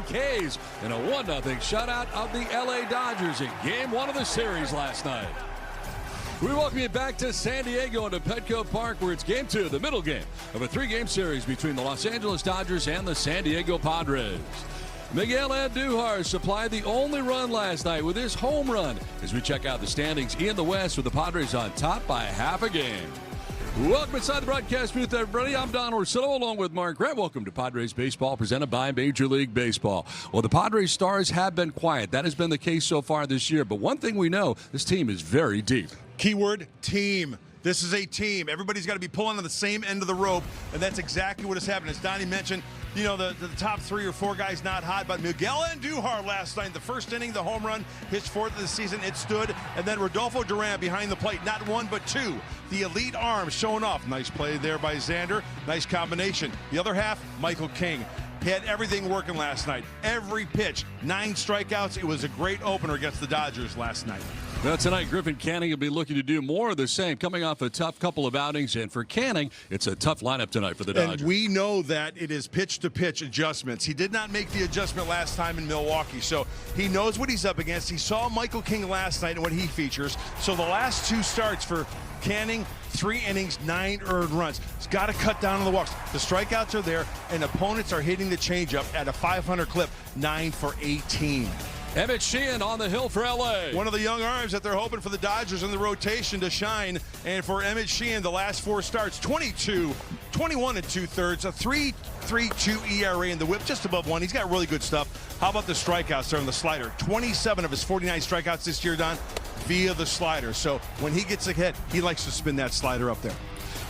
K's in a 1-0 shutout of the LA Dodgers in Game 1 of the series last night. We welcome you back to San Diego and to Petco Park, where it's Game 2, the middle game of a 3-game series between the Los Angeles Dodgers and the San Diego Padres. Miguel Andujar supplied the only run last night with his home run as we check out the standings in the West with the Padres on top by half a game. Welcome inside the broadcast booth, everybody. I'm Don Orsillo along with Mark Grant. Welcome to Padres Baseball presented by Major League Baseball. Well, the Padres stars have been quiet. That has been the case so far this year. But one thing we know, this team is very deep. Keyword, team. This is a team. Everybody's got to be pulling on the same end of the rope, and that's exactly what has happened. As Donnie mentioned, you know, the top 3 or 4 guys not hot, but Miguel Andujar last night, the first inning, the home run, his 4th of the season, it stood, and then Rodolfo Duran behind the plate, not 1 but 2. The elite arm showing off. Nice play there by Xander. Nice combination. The other half, Michael King. He had everything working last night. Every pitch, 9 strikeouts. It was a great opener against the Dodgers last night. Well, tonight, Griffin Canning will be looking to do more of the same, coming off a tough couple of outings. And for Canning, it's a tough lineup tonight for the Dodgers. And we know that it is pitch-to-pitch adjustments. He did not make the adjustment last time in Milwaukee, so he knows what he's up against. He saw Michael King last night and what he features. So the last 2 starts for Canning, 3 innings, 9 earned runs. He's got to cut down on the walks. The strikeouts are there, and opponents are hitting the changeup at a 500 clip, 9 for 18. Emmett Sheehan on the hill for L.A. One of the young arms that they're hoping for the Dodgers in the rotation to shine. And for Emmett Sheehan, the last 4 starts, 21 and 2/3, a 3.32 ERA in the whip, just above 1. He's got really good stuff. How about the strikeouts there on the slider? 27 of his 49 strikeouts this year, Don, via the slider. So when he gets ahead, he likes to spin that slider up there.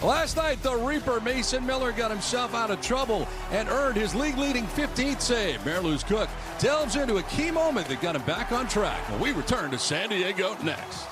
Last night, the Reaper, Mason Miller, got himself out of trouble and earned his league-leading 15th save. Mariluz Cook delves into a key moment that got him back on track. When we return to San Diego next.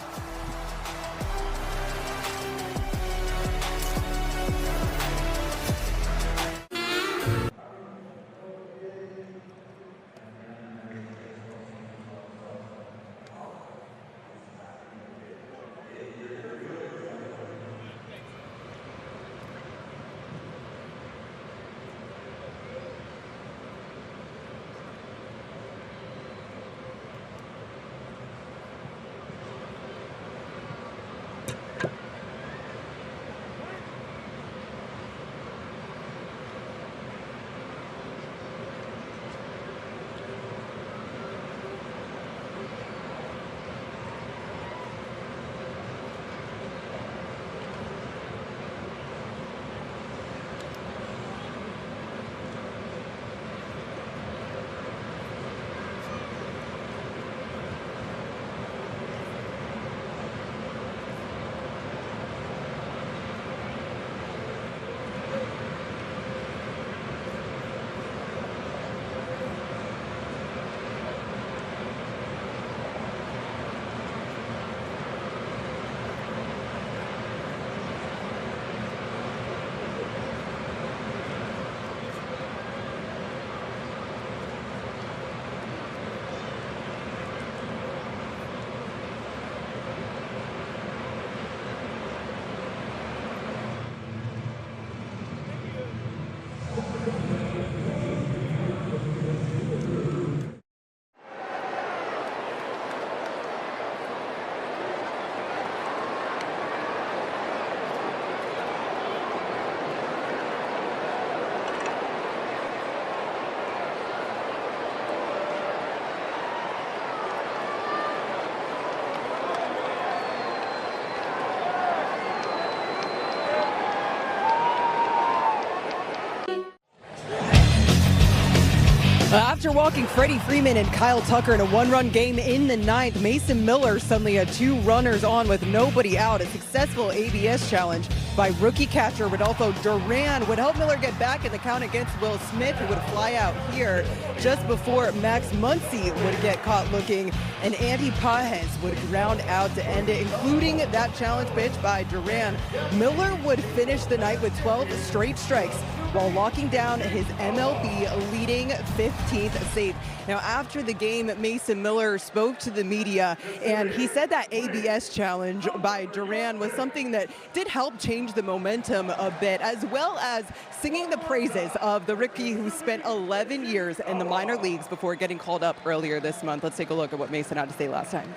After walking Freddie Freeman and Kyle Tucker in a 1-run game in the 9th, Mason Miller suddenly had 2 runners on with nobody out. A successful ABS challenge by rookie catcher Rodolfo Duran would help Miller get back in the count against Will Smith, who would fly out here just before Max Muncy would get caught looking, and Andy Pages would ground out to end it, including that challenge pitch by Duran. Miller would finish the night with 12 straight strikes while locking down his MLB leading 15th save. Now, after the game, Mason Miller spoke to the media, and he said that ABS challenge by Duran was something that did help change the momentum a bit, as well as singing the praises of the rookie who spent 11 years in the minor leagues before getting called up earlier this month. Let's take a look at what Mason had to say last time.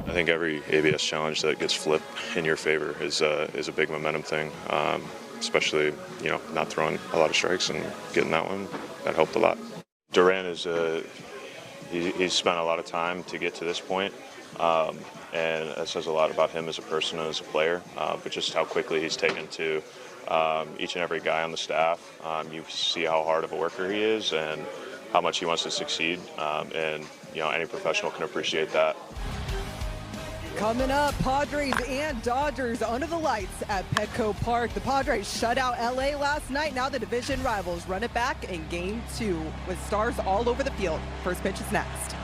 I think every ABS challenge that gets flipped in your favor is a big momentum thing, especially, not throwing a lot of strikes and getting that one. That helped a lot. Duran is he's spent a lot of time to get to this point, and that says a lot about him as a person and as a player, but just how quickly he's taken to each and every guy on the staff. You see how hard of a worker he is and how much he wants to succeed, and any professional can appreciate that. Coming up, Padres and Dodgers under the lights at Petco Park. The Padres shut out LA last night. Now the division rivals run it back in Game 2 with stars all over the field. First pitch is next.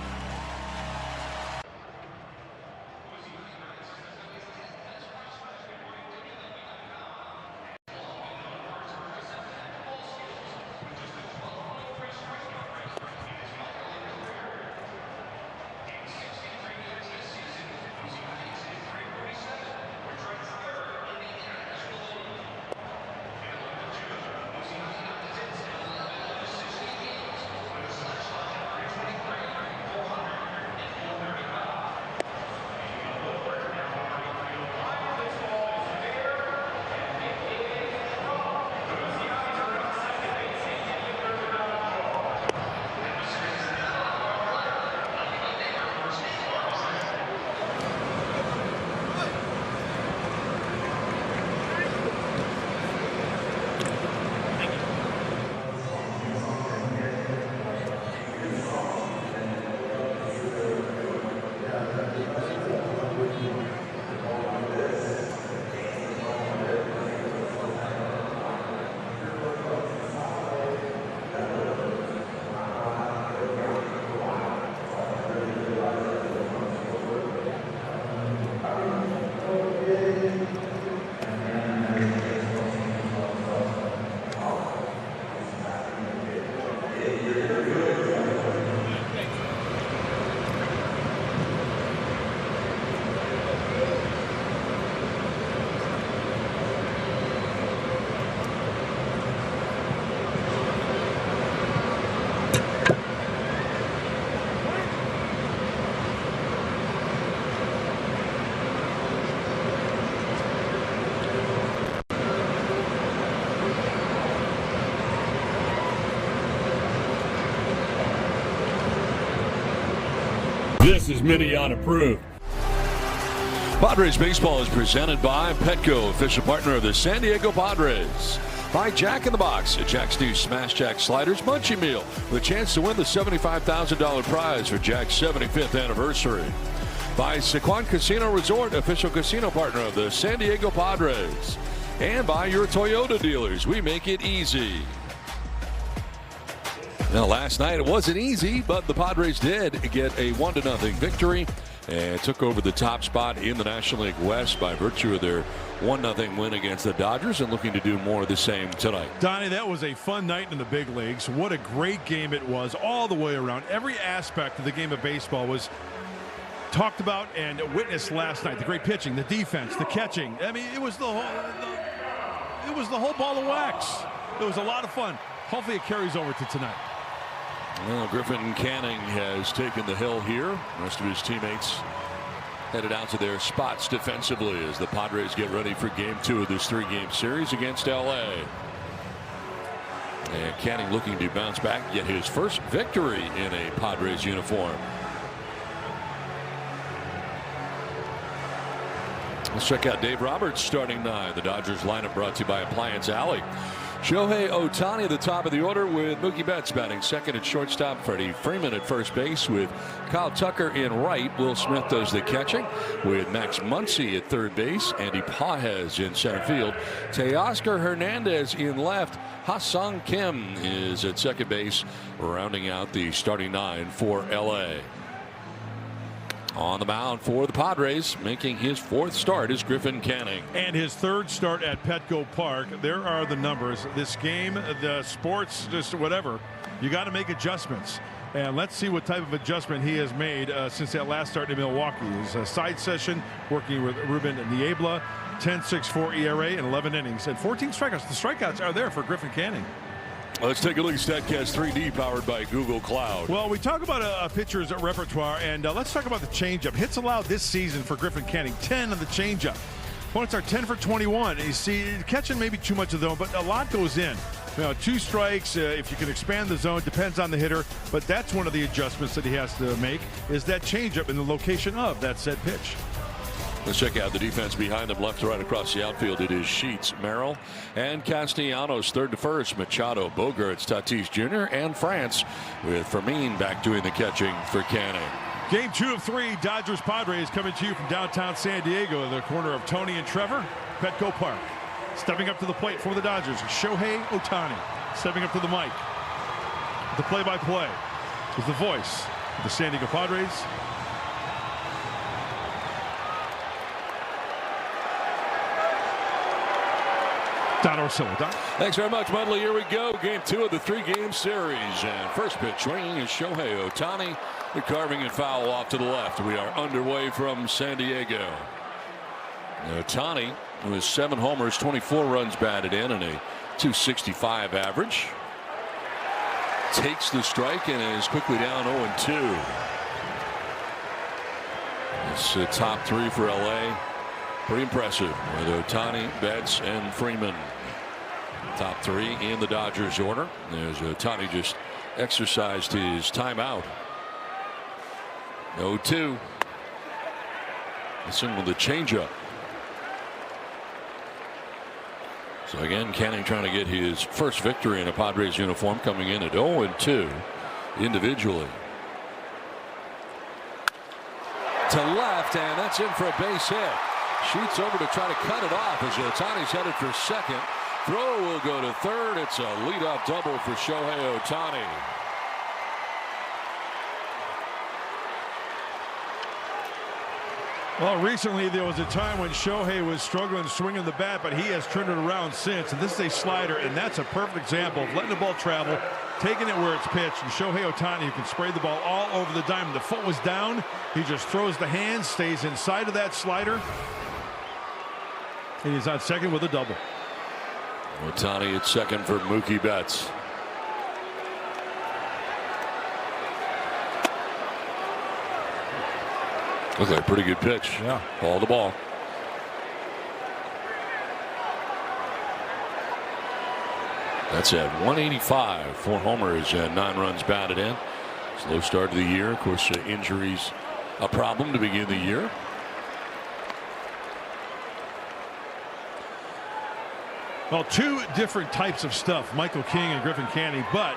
This is Mini-On approved. Padres baseball is presented by Petco, official partner of the San Diego Padres. By Jack in the Box, Jack's new Smash Jack Sliders Munchie Meal, with a chance to win the $75,000 prize for Jack's 75th anniversary. By Sequan Casino Resort, official casino partner of the San Diego Padres. And by your Toyota dealers, we make it easy. Now, last night it wasn't easy, but the Padres did get a 1-0 victory and took over the top spot in the National League West by virtue of their 1-0 win against the Dodgers, and looking to do more of the same tonight. Donnie, that was a fun night in the big leagues. What a great game it was all the way around. Every aspect of the game of baseball was talked about and witnessed last night. The great pitching, the defense, the catching. I mean, it was the whole ball of wax. It was a lot of fun. Hopefully it carries over to tonight. Well, Griffin Canning has taken the hill here. The rest of his teammates headed out to their spots defensively as the Padres get ready for Game 2 of this 3-game series against LA. And Canning looking to bounce back, get his first victory in a Padres uniform. Let's check out Dave Roberts' starting 9. The Dodgers lineup brought to you by Appliance Alley. Shohei Ohtani at the top of the order with Mookie Betts batting second at shortstop. Freddie Freeman at first base with Kyle Tucker in right. Will Smith does the catching with Max Muncy at third base. Andy Pages in center field. Teoscar Hernandez in left. Ha-Sung Kim is at second base, rounding out the starting 9 for LA. On the mound for the Padres, making his 4th start, is Griffin Canning. And his 3rd start at Petco Park. There are the numbers. This game, the sports, just whatever, you got to make adjustments. And let's see what type of adjustment he has made since that last start in Milwaukee. His side session, working with Ruben Niebla, 10.64 ERA and 11 innings and 14 strikeouts. The strikeouts are there for Griffin Canning. Let's take a look at StatCast 3D, powered by Google Cloud. Well, we talk about a pitcher's repertoire, and let's talk about the changeup. Hits allowed this season for Griffin Canning, 10 on the changeup. Opponents are 10 for 21. You see, catching maybe too much of the zone, but a lot goes in. 2 strikes, if you can expand the zone, depends on the hitter, but that's one of the adjustments that he has to make, is that changeup in the location of that said pitch. Let's check out the defense behind them, left to right across the outfield. It is Sheets, Merrill, and Castellanos, 3rd to 1st. Machado, Bogaerts, Tatis Jr., and France, with Fermin back doing the catching for Canning. Game 2 of 3, Dodgers Padres, coming to you from downtown San Diego, the corner of Tony and Trevor, Petco Park. Stepping up to the plate for the Dodgers, Shohei Ohtani. Stepping up to the mic. The play-by-play is the voice of the San Diego Padres, Don Orsillo. Don. Thanks very much, Mudley. Here we go. Game 2 of the 3-game series. And first pitch swinging is Shohei Ohtani. The carving and foul off to the left. We are underway from San Diego. Ohtani, with 7 homers, 24 runs batted in, and a .265 average, takes the strike and is quickly down 0-2. It's top 3 for LA. Pretty impressive with Ohtani, Betts, and Freeman. Top 3 in the Dodgers order. There's Ohtani just exercised his timeout. 0-2. Missing with the changeup. So again, Canning trying to get his first victory in a Padres uniform, coming in at 0-2 individually. To left, and that's in for a base hit. Sheets over to try to cut it off as Ohtani's headed for second. Throw will go to 3rd. It's a leadoff double for Shohei Ohtani. Well, recently there was a time when Shohei was struggling swinging the bat, but he has turned it around since. And this is a slider, and that's a perfect example of letting the ball travel, taking it where it's pitched. And Shohei Ohtani, who can spray the ball all over the diamond. The foot was down. He just throws the hands, stays inside of that slider. And he's on second with a double. Ohtani at second for Mookie Betts. Looks like a pretty good pitch. Yeah. Ball to ball. That's at 185. 4 homers and 9 runs batted in. Slow start to the year. Of course, injuries a problem to begin the year. Well, 2 different types of stuff, Michael King and Griffin Canning, but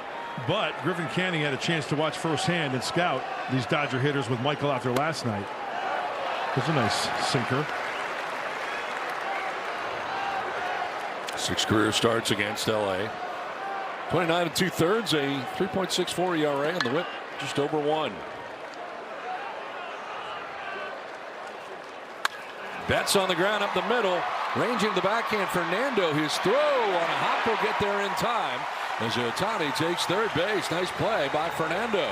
Griffin Canning had a chance to watch firsthand and scout these Dodger hitters with Michael out there last night. It's a nice sinker. 6 career starts against LA. 29 2/3, a 3.64 ERA, and the whip just over 1. Betts on the ground up the middle, ranging the backhand. Fernando, his throw on a hop will get there in time as Ohtani takes 3rd base. Nice play by Fernando.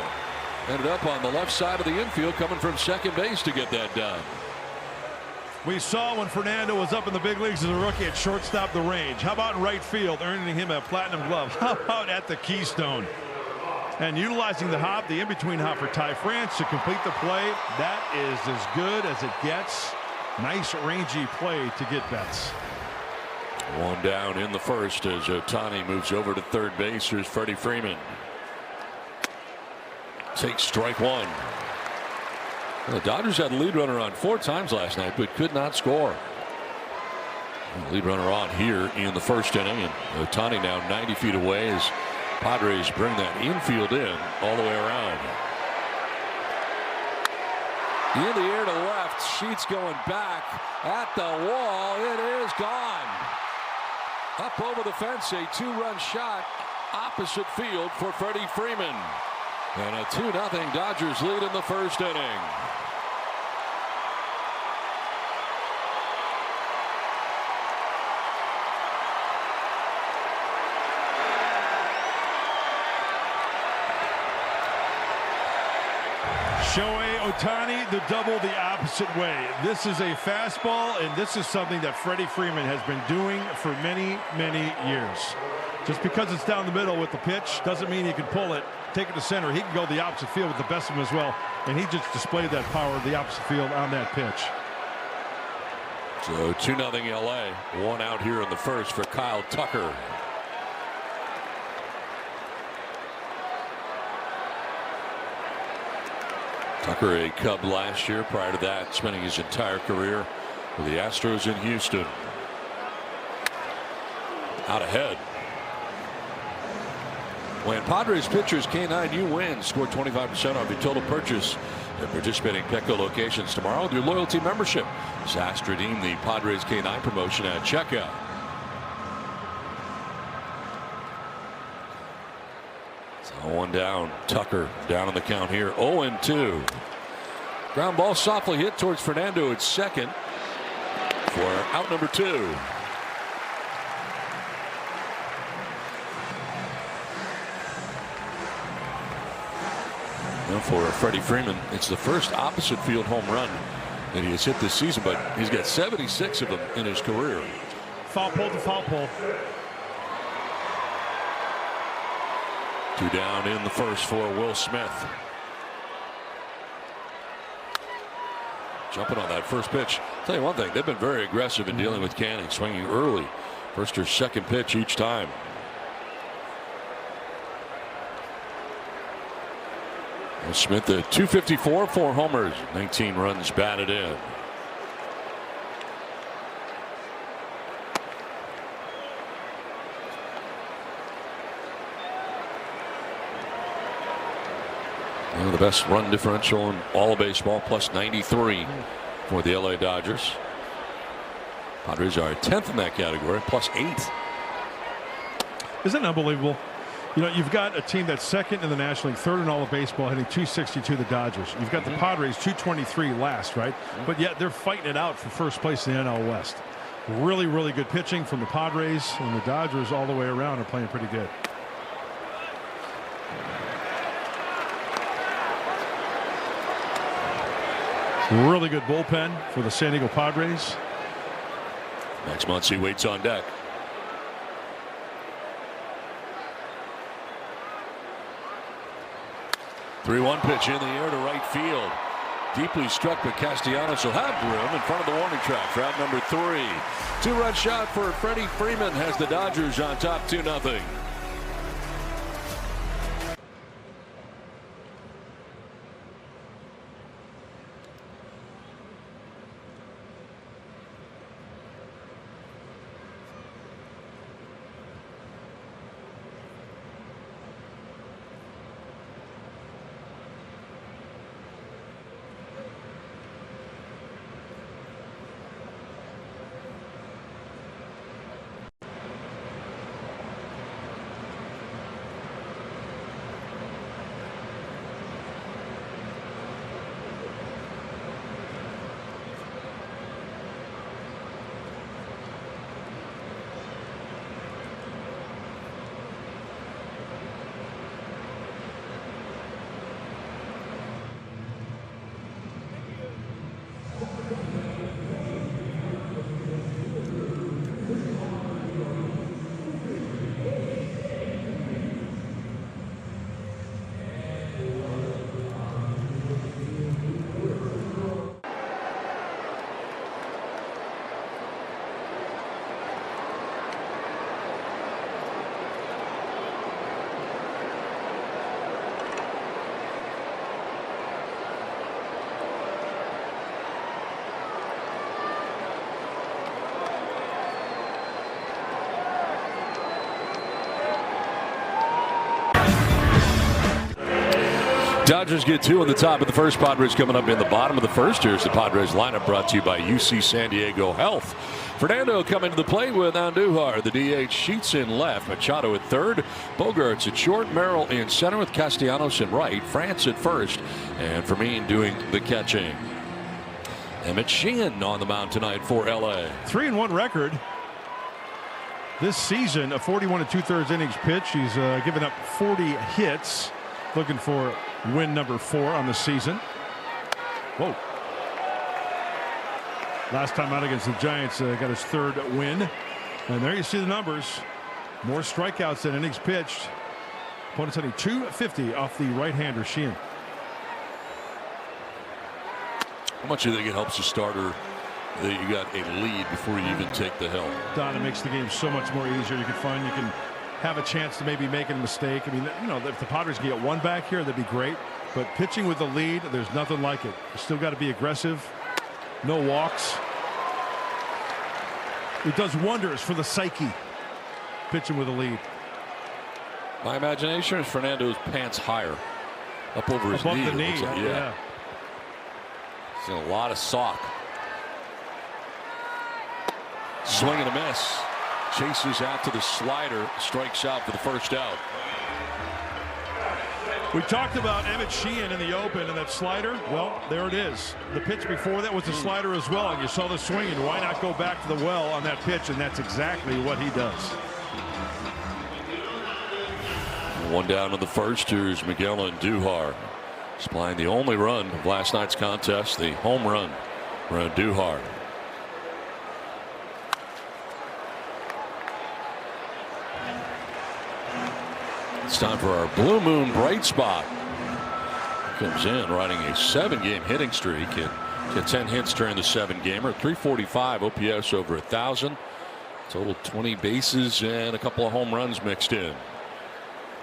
Ended up on the left side of the infield, coming from second base to get that done. We saw when Fernando was up in the big leagues as a rookie at shortstop the range. How about in right field, earning him a platinum glove? How about at the Keystone? And utilizing the hop, the in-between hop for Ty France to complete the play. That is as good as it gets. Nice rangy play to get Betts. 1 down in the first as Ohtani moves over to 3rd base. Here's Freddie Freeman. Takes strike 1. Well, the Dodgers had a lead runner on 4 times last night, but could not score. Lead runner on here in the first inning, and Ohtani now 90 feet away as Padres bring that infield in all the way around. In the air to left, Sheets going back at the wall. It is gone. Up over the fence, a 2-run shot opposite field for Freddie Freeman. And a 2-0 Dodgers lead in the first inning. Shohei Ohtani, the double the opposite way. This is a fastball, and this is something that Freddie Freeman has been doing for many, many years. Just because it's down the middle with the pitch doesn't mean he can pull it, take it to center. He can go the opposite field with the best of them as well, and he just displayed that power of the opposite field on that pitch. So 2-0 LA. One out here in the first for Kyle Tucker. Tucker, a Cub last year. Prior to that, spending his entire career with the Astros in Houston. Out ahead. When Padres pitchers K9, you win. Score 25% off your total purchase at participating Petco locations tomorrow with your loyalty membership. Saks redeem the Padres K9 promotion at checkout. So one down. Tucker down on the count here. 0-2. Ground ball softly hit towards Fernando at second for out number 2. For Freddie Freeman, it's the first opposite field home run that he has hit this season, but he's got 76 of them in his career. Foul pole to foul pole. 2 down in the first for Will Smith. Jumping on that first pitch. I'll tell you one thing, they've been very aggressive in dealing with Canning, swinging early. First or second pitch each time. Smith at 254, 4 homers, 19 runs batted in. One of the best run differential in all of baseball, plus 93 for the LA Dodgers. Padres are 10th in that category, plus 8. Isn't it unbelievable? You know, you've got a team that's second in the National League, third in all of baseball, hitting 262, the Dodgers. You've got the Padres 223 last, right? But yet they're fighting it out for first place in the NL West. Really, really good pitching from the Padres, and the Dodgers all the way around are playing pretty good. Really good bullpen for the San Diego Padres. Next month, he waits on deck. 3-1 pitch in the air to right field. Deeply struck, but Castellanos will have room in front of the warning track for out number 3. 2-run shot for Freddie Freeman has the Dodgers on top 2-0. Dodgers get 2 on the top of the first. Padres coming up in the bottom of the first. Here's the Padres lineup brought to you by UC San Diego Health. Fernando coming to the plate with Andujar. The DH Sheets in left. Machado at third. Bogarts at short. Merrill in center with Castellanos in right. France at first. And Fermin doing the catching. Emmett Sheehan on the mound tonight for LA. 3-1 record this season. A 41 2/3 innings pitch. He's given up 40 hits. Looking for win number 4 on the season. Whoa. Last time out against the Giants, got his third win. And there you see the numbers. More strikeouts than innings pitched. Opponents hitting 250 off the right-hander Sheehan. How much do you think it helps the starter that you got a lead before you even take the hill? Don, it makes the game so much more easier. You can have a chance to maybe make a mistake. I mean, you know, if the Padres can get one back here, that'd be great. But pitching with the lead, there's nothing like it. You still got to be aggressive. No walks. It does wonders for the psyche. Pitching with a lead. My imagination is Fernando's pants higher, up over his above knee. The knee. Like, yeah. He's in a lot of sock. Swing and a miss. Chases out to the slider. Strikes out for the first out. We talked about Emmett Sheehan in the open and that slider. Well, there it is. The pitch before that was the slider as well. And you saw the swing, and why not go back to the well on that pitch? And that's exactly what he does. One down in the first. Here's Miguel Andujar supplying the only run of last night's contest, the home run for Andujar. It's time for our Blue Moon Bright Spot. Comes in riding a 7-game hitting streak. It get 10 hits during the 7-gamer. 345 OPS over 1,000. Total 20 bases and a couple of home runs mixed in.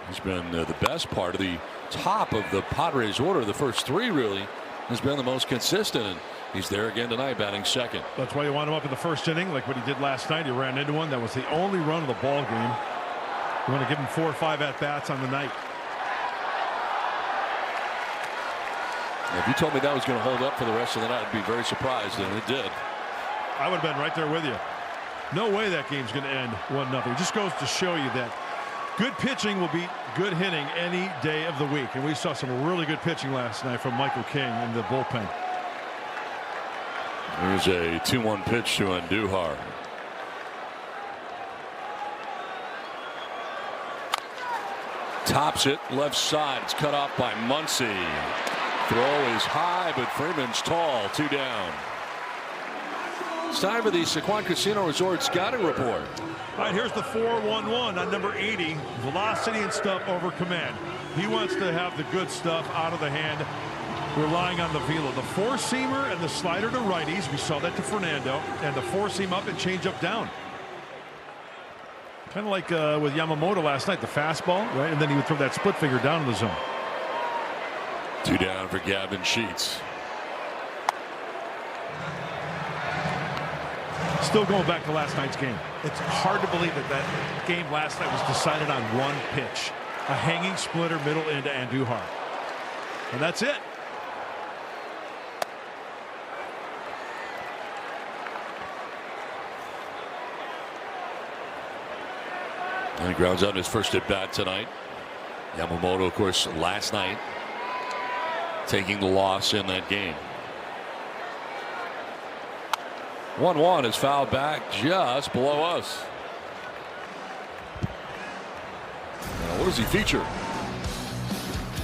He's been the best part of the top of the Padres order. The first 3 really has been the most consistent. And he's there again tonight, batting second. That's why you want him up in the first inning, like what he did last night. He ran into one. That was the only run of the ball game. You want to give him 4 or 5 at-bats on the night. If you told me that was going to hold up for the rest of the night, I'd be very surprised, and it did. I would have been right there with you. No way that game's going to end 1-0. It just goes to show you that good pitching will beat good hitting any day of the week. And we saw some really good pitching last night from Michael King in the bullpen. Here's a 2-1 pitch to Andujar. Tops it left side. It's cut off by Muncy. Throw is high, but Freeman's tall. 2 down. It's time for the Sequan Casino Resort scouting report. All right, here's the 4-1-1 on number 80. Velocity and stuff over command. He wants to have the good stuff out of the hand, relying on the velo. The 4-seamer and the slider to righties. We saw that to Fernando. And the 4-seam up and change up down. Kind of like with Yamamoto last night, the fastball, right? And then he would throw that split finger down in the zone. 2 down for Gavin Sheets. Still going back to last night's game. It's hard to believe that that game last night was decided on one pitch. A hanging splitter middle into Andujar. And that's it. And he grounds out his first at bat tonight. Yamamoto, of course, last night taking the loss in that game. 1-1 is fouled back just below us. Now, what does he feature?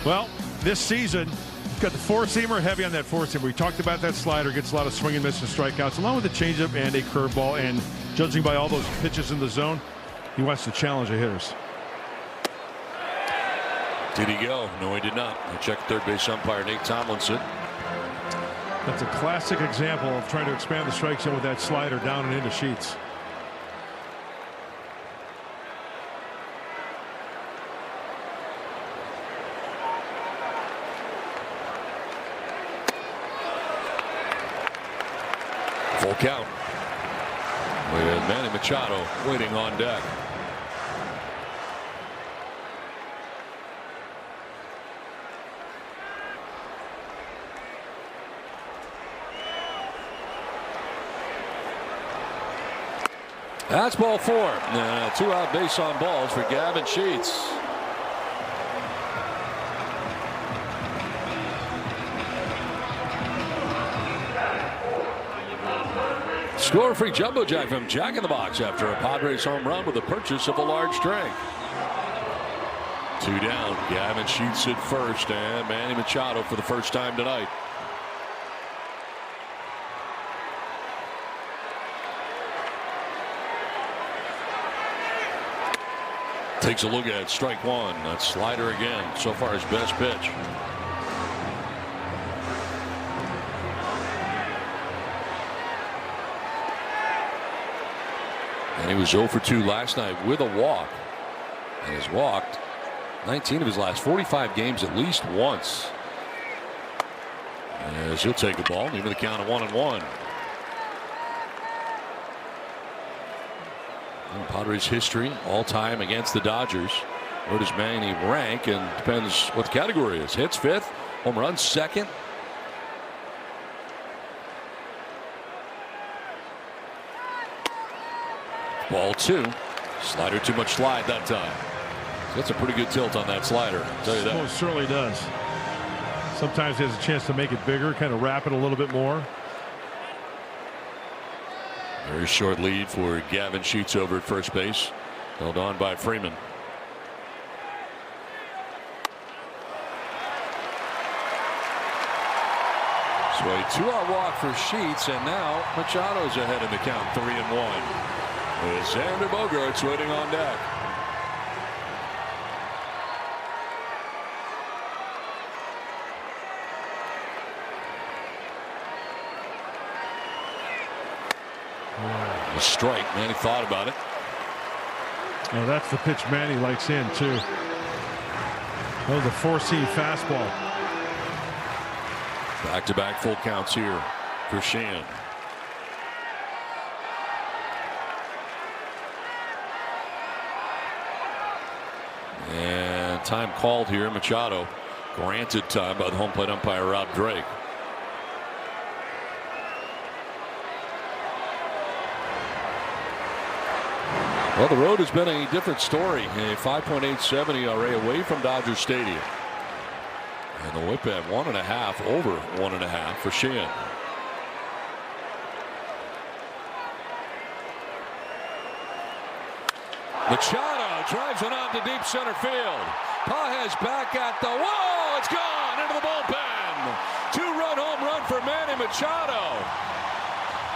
Well, this season, he's got the 4-seamer, heavy on that 4-seamer. We talked about that slider, gets a lot of swing and miss and strikeouts, along with a changeup and a curveball. And judging by all those pitches in the zone, he wants to challenge the hitters. Did he go? No, he did not. I checked third base umpire Nate Tomlinson. That's a classic example of trying to expand the strike zone with that slider down and into Sheets. Full count. With Manny Machado waiting on deck. That's ball 4. 2 out base on balls for Gavin Sheets. Score-free jumbo jack from Jack in the Box after a Padres home run with the purchase of a large drink. 2 down. Gavin Sheets at first, and Manny Machado for the first time tonight. Takes a look at strike one. That slider again. So far his best pitch. And he was 0 for 2 last night with a walk. And has walked 19 of his last 45 games at least once. As he'll take the ball, even the count of 1-1. Padres history all time against the Dodgers. Where does Manny rank? And depends what the category is. Hits 5th, home runs 2nd. Ball 2. Slider too much slide that time. So that's a pretty good tilt on that slider, I'll tell you that. Most certainly does. Sometimes he has a chance to make it bigger, kind of wrap it a little bit more. Very short lead for Gavin Sheets over at first base. Held on by Freeman. So a 2-out walk for Sheets, and now Machado's ahead in the count, 3-1. With Xander Bogaerts waiting on deck. A strike. Manny thought about it. Oh, that's the pitch Manny likes in too. That was a 4-seam fastball. Back-to-back full counts here for Sheehan. And time called here. Machado granted time by the home plate umpire Rob Drake. Well, the road has been a different story. A 5.87 ERA away from Dodger Stadium. And the whip at 1.5, over 1.5 for Sheehan. Machado drives it out to deep center field. Pages back at the wall. It's gone into the bullpen. 2-run home run for Manny Machado.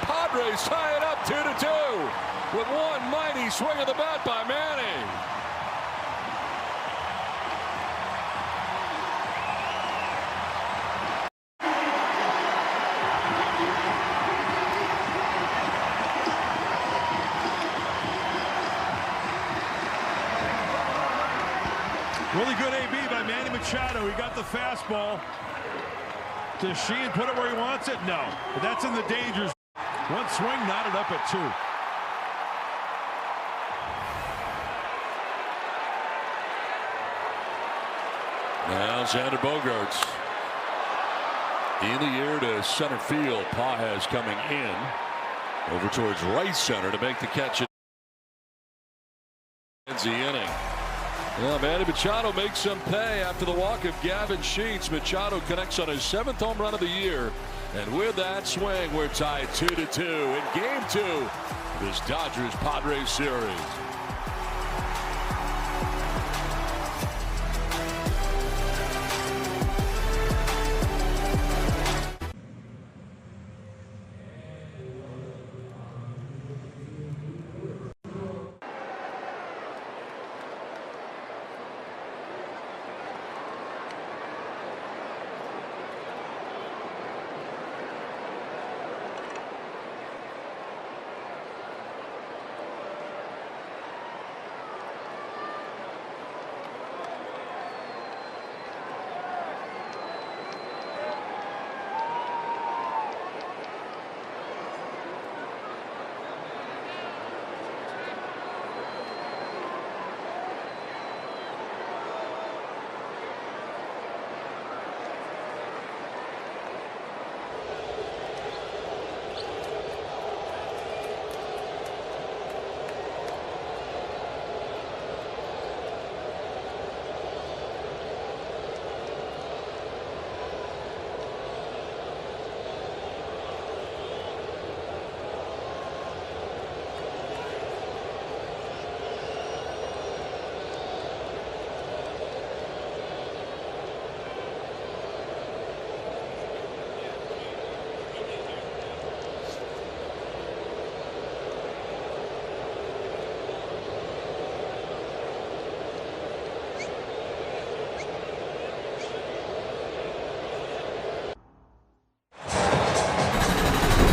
Padres tie it up 2-2 with one mighty swing of the bat by Manny. Really good AB by Manny Machado. He got the fastball. Does Sheehan put it where he wants it? No. But that's in the danger zone. One swing, knotted up at 2. Now Xander Bogaerts in the air to center field. Pages coming in over towards right center to make the catch. Ends the inning. Well, Manny Machado makes some pay after the walk of Gavin Sheets. Machado connects on his 7th home run of the year. And with that swing, we're tied 2-2 in game 2 of this Dodgers-Padres series.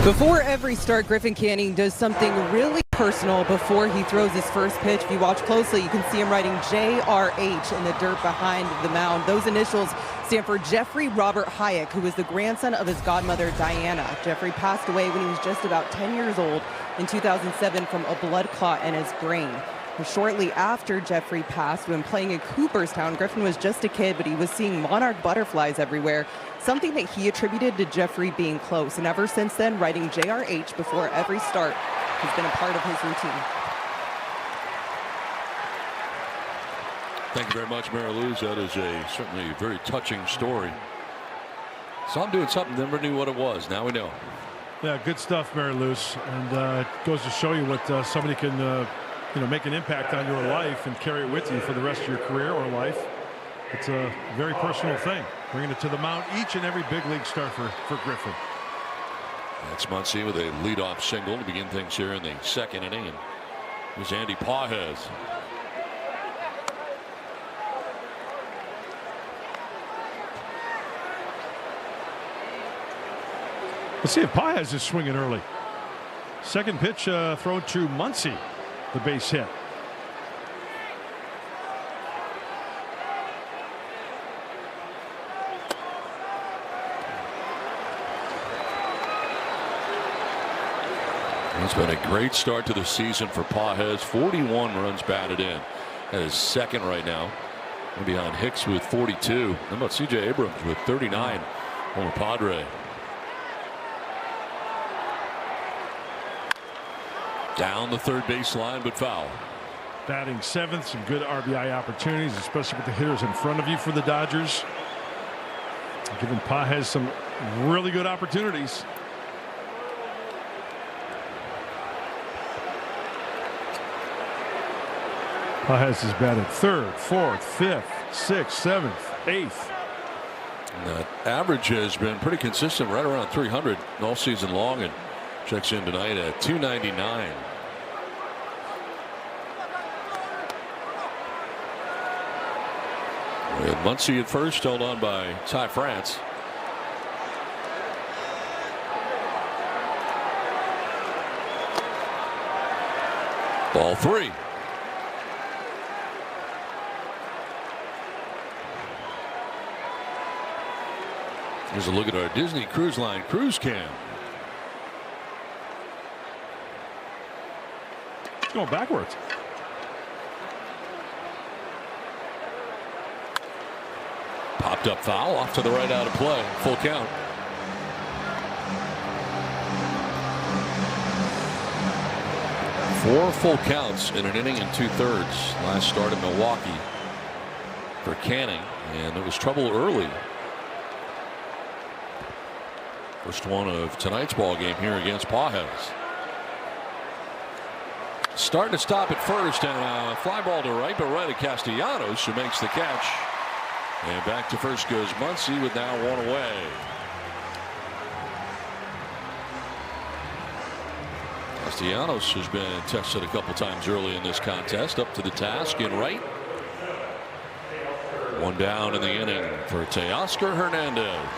Before every start, Griffin Canning does something really personal before he throws his first pitch. If you watch closely, you can see him writing JRH in the dirt behind the mound. Those initials stand for Jeffrey Robert Hayek, who was the grandson of his godmother, Diana. Jeffrey passed away when he was just about 10 years old in 2007 from a blood clot in his brain. Shortly after Jeffrey passed, when playing in Cooperstown, Griffin was just a kid, but he was seeing monarch butterflies everywhere, something that he attributed to Jeffrey being close. And ever since then, writing JRH before every start has been a part of his routine. Thank you very much, Mary Louise. That is certainly a very touching story. So I'm doing something, never knew what it was. Now we know. Yeah, good stuff, Mary Louise. And it goes to show you what somebody can make an impact on your life and carry it with you for the rest of your career or life. It's a very personal thing, bringing it to the mound each and every big league start for Griffin. That's Muncy with a leadoff single to begin things here in the second inning. And here's Andy Pages. Let's see if Pages is swinging early. Second pitch thrown to Muncy. The base hit. It's been a great start to the season for Pages. 41 runs batted in. That is second right now. And behind Hicks with 42. How about C.J. Abrams with 39 on the Padre. Down the third baseline, but foul. Batting seventh, some good RBI opportunities, especially with the hitters in front of you for the Dodgers. Giving Pages some really good opportunities. Pages is batted third, fourth, fifth, sixth, seventh, eighth. And that average has been pretty consistent, right around 300 all season long, and checks in tonight at 299. With Muncy at first, held on by Ty France. Ball three. Here's a look at our Disney Cruise Line cruise cam. It's going backwards. Popped up foul off to the right out of play. Full count. Four full counts in an inning and 2/3. Last start in Milwaukee for Canning, and it was trouble early. First one of tonight's ball game here against Pages. Starting to stop at first, and a fly ball to right, but right at Castellanos, who makes the catch. And back to first goes Muncy with now one away. Castellanos has been tested a couple times early in this contest, up to the task in right. One down in the inning for Teoscar Hernandez.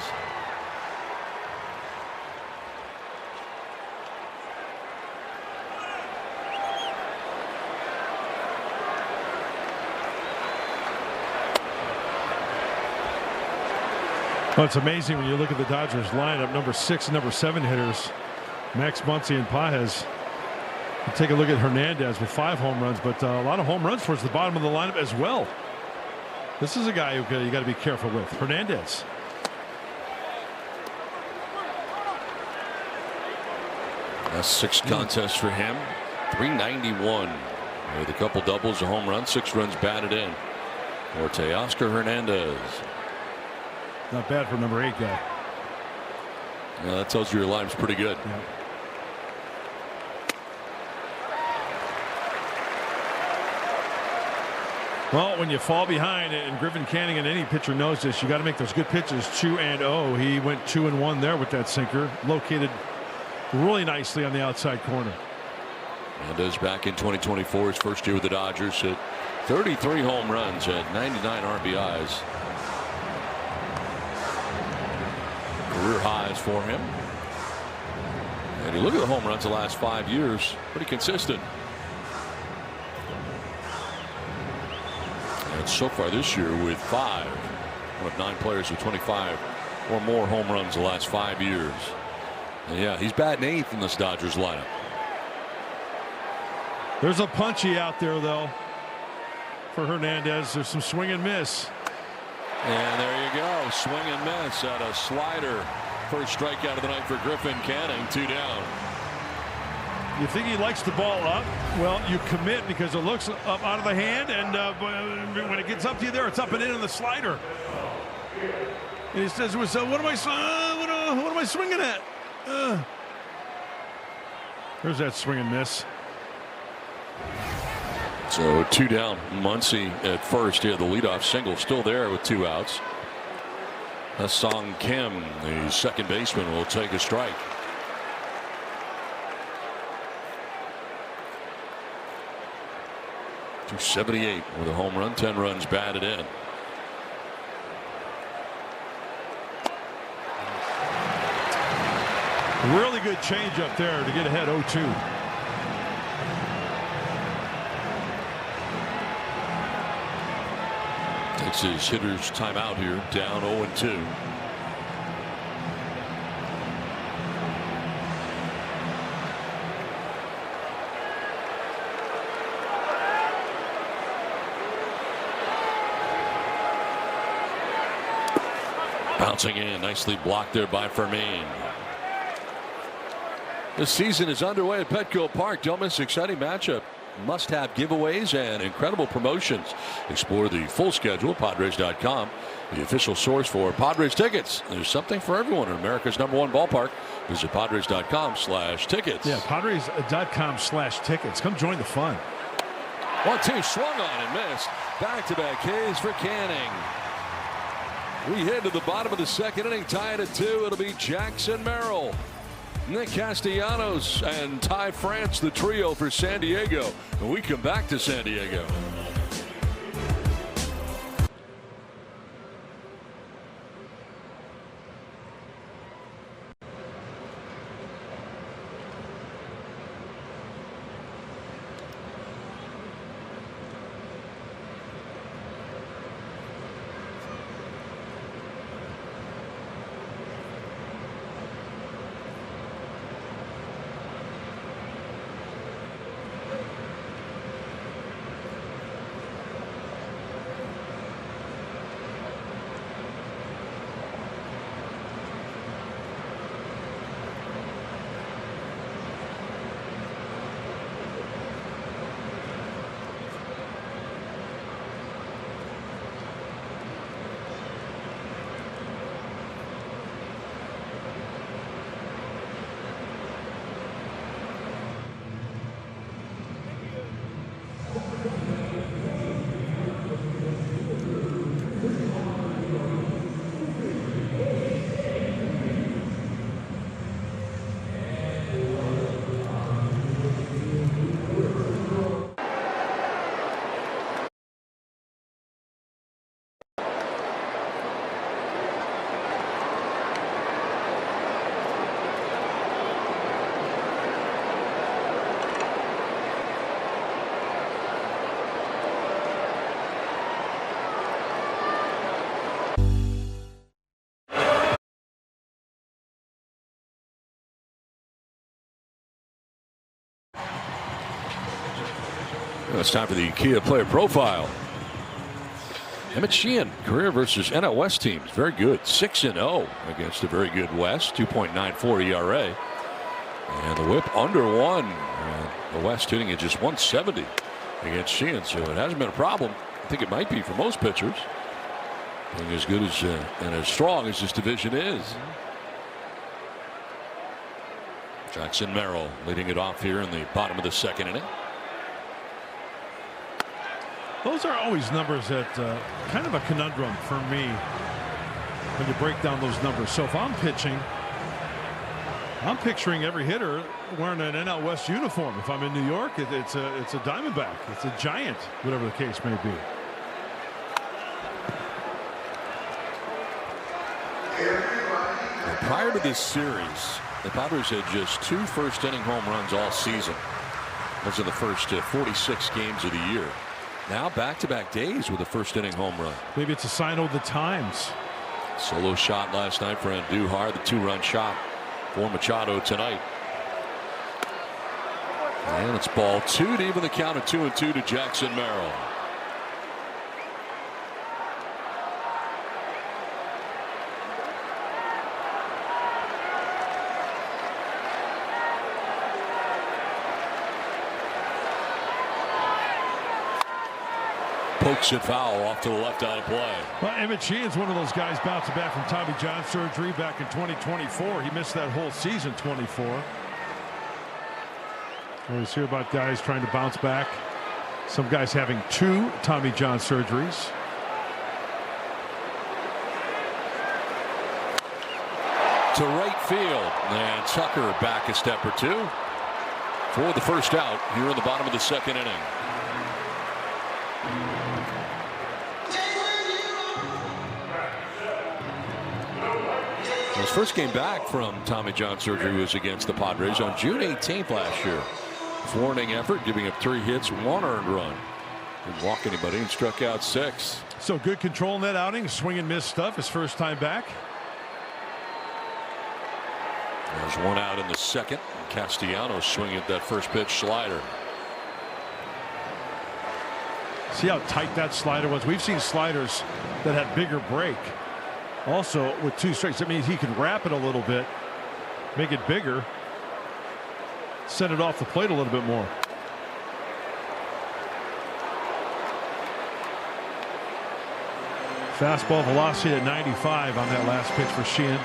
Well, it's amazing when you look at the Dodgers lineup, number 6 and number 7 hitters, Max Muncy and Pages. You take a look at Hernandez with 5 home runs, but a lot of home runs towards the bottom of the lineup as well. This is a guy who you got to be careful with. Hernandez. A sixth contest for him. 391 with a couple doubles, a home run, 6 runs batted in for Teoscar Hernandez. Not bad for number 8 guy. Yeah, that tells you your line's pretty good. Yeah. Well, when you fall behind, and Griffin Canning and any pitcher knows this, you got to make those good pitches 2-0. He went 2-1 there with that sinker, located really nicely on the outside corner. Hernandez back in 2024, his first year with the Dodgers, hit 33 home runs at 99 RBIs. Career highs for him. And you look at the home runs the last 5 years, pretty consistent. And so far this year with 5, one of 9 players with 25 or more home runs the last 5 years. And yeah, he's batting 8th in this Dodgers lineup. There's a punchy out there, though, for Hernandez. There's some swing and miss. And there you go. Swing and miss at a slider. First strikeout of the night for Griffin Canning. 2 down. You think he likes the ball up? Well, you commit because it looks up out of the hand, and when it gets up to you there, it's up and in on the slider. And he says, what am I swinging at? There's that swing and miss. So 2 down. Muncy at first. He had the leadoff single still there with 2 outs. Song Kim, the second baseman, will take a strike. .278 with a home run, 10 runs batted in. Really good change up there to get ahead 0-2. Takes his hitter's timeout here, down 0-2. Bouncing in, nicely blocked there by Fermin. The season is underway at Petco Park. Don't miss an exciting matchup. Must-have giveaways and incredible promotions. Explore the full schedule at Padres.com, the official source for Padres tickets. There's something for everyone in America's #1 ballpark. Visit Padres.com/tickets. Yeah, Padres.com/tickets. Come join the fun. 1-2 swung on and missed. Back-to-back Ks for Canning. We head to the bottom of the second inning, tied at 2. It'll be Jackson Merrill, Nick Castellanos, and Ty France, the trio for San Diego. And we come back to San Diego. It's time for the Kia player profile. Emmett Sheehan, career versus NL West teams. Very good. 6-0 against a very good West. 2.94 ERA. And the whip under 1. And the West hitting at just 170 against Sheehan. So it hasn't been a problem. I think it might be for most pitchers. Being as good as and as strong as this division is. Jackson Merrill leading it off here in the bottom of the second inning. Those are always numbers that kind of a conundrum for me when you break down those numbers. So if I'm pitching, I'm picturing every hitter wearing an NL West uniform. If I'm in New York, it's a Diamondback, it's a Giant, whatever the case may be. Prior to this series, The Padres had just 2 first-inning home runs all season. Those are the first 46 games of the year. Now back-to-back days with a first-inning home run. Maybe it's a sign of the times. Solo shot last night for Andujar, the 2-run shot for Machado tonight. And it's ball 2 to even the count of 2-2 to Jackson Merrill. Pokes it foul off to the left out of play. Well, Emmett Sheehan's one of those guys bouncing back from Tommy John surgery back in 2024. He missed that whole season 24. We always hear about guys trying to bounce back. Some guys having 2 Tommy John surgeries. To right field, and Tucker back a step or 2 for the first out here in the bottom of the 2nd inning. His first game back from Tommy John surgery was against the Padres on June 18th last year. 4-inning effort, giving up 3 hits, 1 earned run. Didn't walk anybody and struck out 6. So good control in that outing. Swing and miss stuff his first time back. There's 1 out in the 2nd. Castellanos swinging at that first pitch slider. See how tight that slider was. We've seen sliders that had bigger break. Also with 2 strikes, that means he can wrap it a little bit, make it bigger, send it off the plate a little bit more. Fastball velocity at 95 on that last pitch for Sheehan.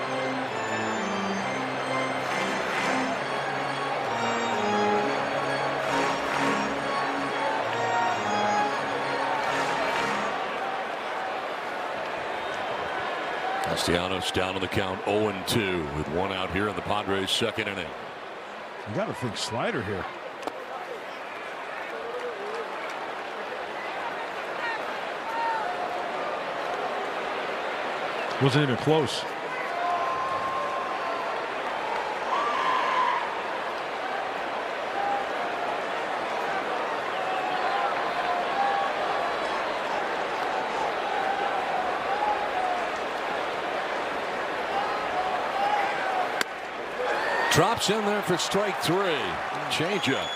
Castellanos down on the count 0-2 with 1 out here in the Padres' 2nd inning. You got to think slider here. Wasn't even close. Drops in there for strike 3. Changeup.